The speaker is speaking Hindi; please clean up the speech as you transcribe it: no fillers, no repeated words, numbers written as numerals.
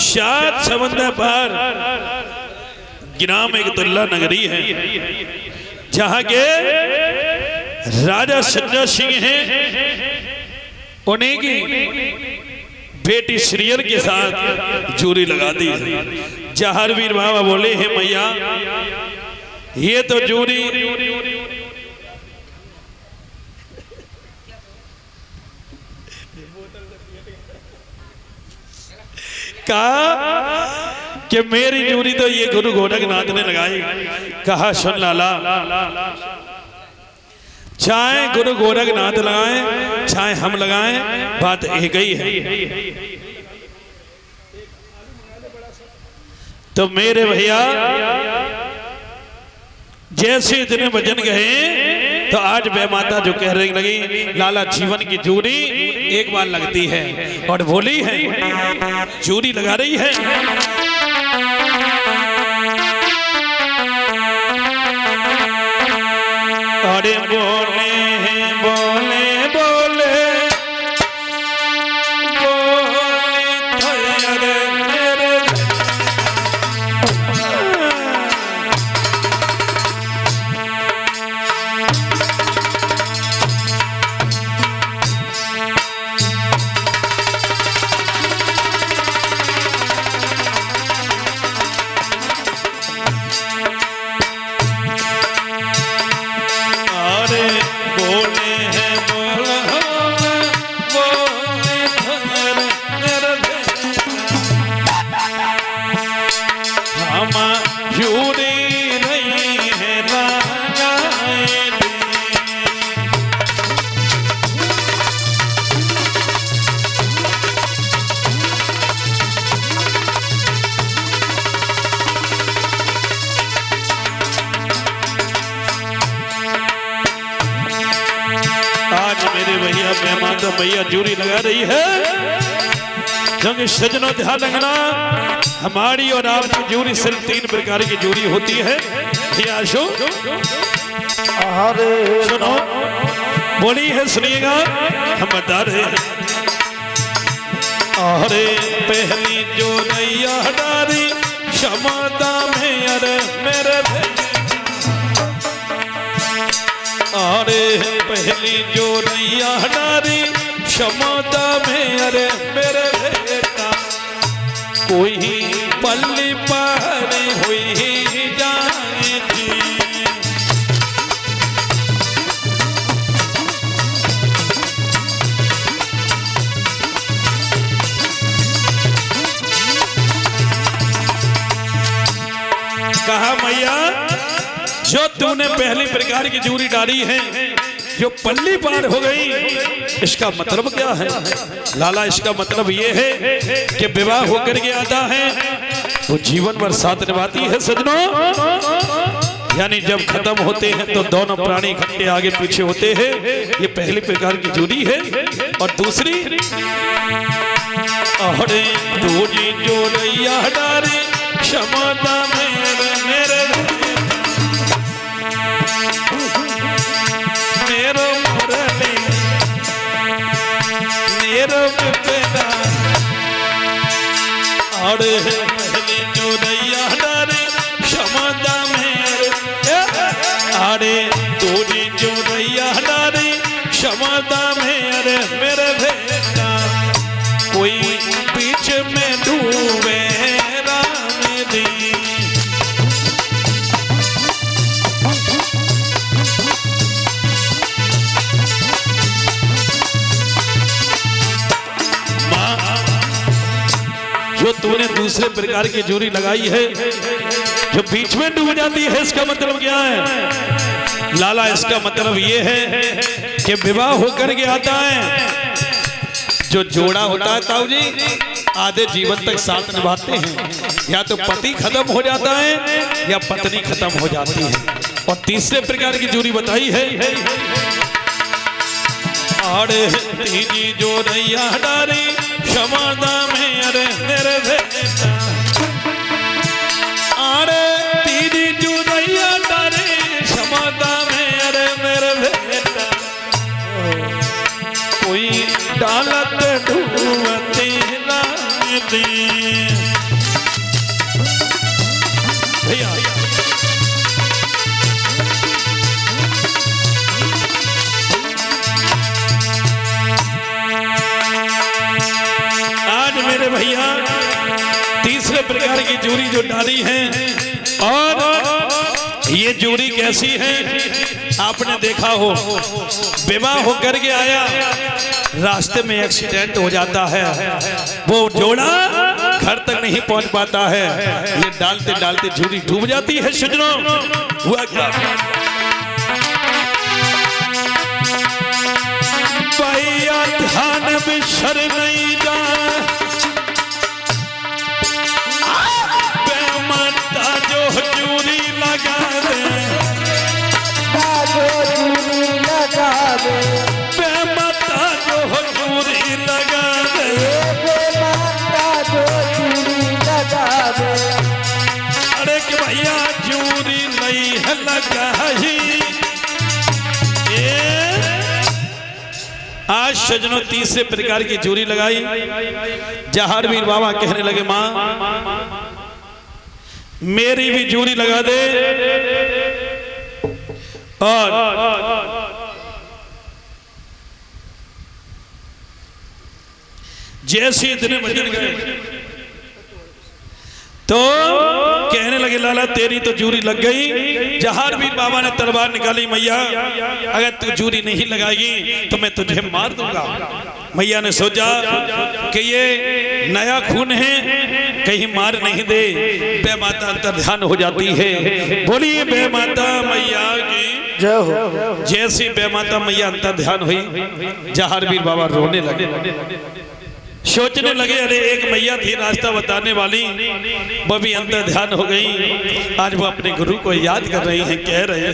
सात समंदर पार ग्राम एक तुल्ला नगरी है, जहां के राजा संजय सिंह हैं। उन्हीं की बेटी श्रीयर के साथ जोड़ी लगा दी है। जहारवीर बाबा बोले हैं मैया ये तो जोड़ी कहा कि मेरी जोड़ी तो ये गुरु गोरखनाथ ने लगाई। कहा सुन लाला, चाहे गुरु गोरखनाथ लगाएं चाहे हम लगाएं, बात एक ही है। तो मेरे भैया जैसे इतने वचन गए तो आज वे माता जो कह रही लगी लाला जीवन की जोड़ी एक बार लगती है, और बोली है जोड़ी लगा रही है। अरे बोले बोले बोले तो भैया जोड़ी लगा रही है। क्योंकि सजनों ध्यान रखना, हमारी और आपकी जोड़ी सिर्फ 3 प्रकार की जोड़ी होती है। भैया आशो सुनो, बोली है सुनिएगा, हम बता रहे हैं। अरे पहली जो नैया डारी क्षमता में अरे मेरे, अरे पहली जो नैया डारी क्षमता में अरे मेरे बेटा, कोई पल्ली पार हुई जाएगी। कहा मैया जो तूने पहली प्रकार की जोड़ी डाली है जो पल्ली पार हो गई, इसका मतलब क्या है? लाला इसका मतलब ये है कि विवाह होकर के आता है वो जीवन भर साथ निभाती है सजनों। यानी जब खत्म होते हैं तो दोनों प्राणी इकट्ठे आगे पीछे होते हैं, ये पहली प्रकार की जोड़ी है। और दूसरी अरे दूजी जोड़ैया डारी क्षमता मेरे मेरो मुरली मेरो बेटा, और पहली जोड़ैया डारी क्षमता मेरे, अरे दूरी जोड़ैया डारी क्षमता मेरे मेरे बेटा, कोई बीच में डूबे राम दी। जो तूने दूसरे प्रकार की जोड़ी लगाई है जो बीच में डूब जाती है, इसका मतलब क्या है? लाला इसका मतलब ये है कि विवाह होकर के आता है जो जोड़ा होता है ताऊ जी, आधे जीवन तक साथ निभाते हैं। या तो पति खत्म हो जाता है या पत्नी खत्म हो जाती है। और तीसरे प्रकार की जोड़ी बताई है, अरे तीजी जोड़ैया डारी क्षमता में अरे मेरे बेटा, अरे तीजी जोड़ैया डारी क्षमता में अरे मेरे बेटा, कोई डालत डूबती ना दी। आज मेरे भैया तीसरे प्रकार की जूरी जो डाली है, और ये जूरी कैसी है आपने देखा हो, विवाह होकर के आया, रास्ते में एक्सीडेंट हो जाता है, वो जोड़ा घर तक नहीं पहुंच पाता है, ये डालते डालते जूरी डूब जाती है। सजनों हुआ क्या, भैया ध्यान बिसर नहीं जा, बेमाता जो जूरी लगा दे, बेमाता जो जूरी लगा दे, अरे कि भैया जूरी नहीं है लगाई। आज सजनों तीसरे प्रकार की जूरी लगाई। जहारवीर बाबा कहने लगे, माँ मेरी भी जूरी लगा दे, और जैसे इतने बजन गए तो कहने लगे, लाला तेरी तो जूरी लग गई। जहारवीर बाबा ने तलवार निकाली, मैया अगर तू जूरी नहीं लगाएगी तो मैं तुझे मार दूंगा। मैया ने सोचा कि ये नया खून है, कहीं मार नहीं दे। बेमाता अंतर ध्यान हो जाती है। बोलिए बेमाता मैया की जय हो। जैसी बेमाता मैया अंतर ध्यान हुई, जहारवीर बाबा रोने लगे, सोचने लगे, अरे एक मैया थी रास्ता बताने वाली, वो भी अंतर ध्यान हो गई। आज वो अपने गुरु को याद कर रही हैं, कह रहे हैं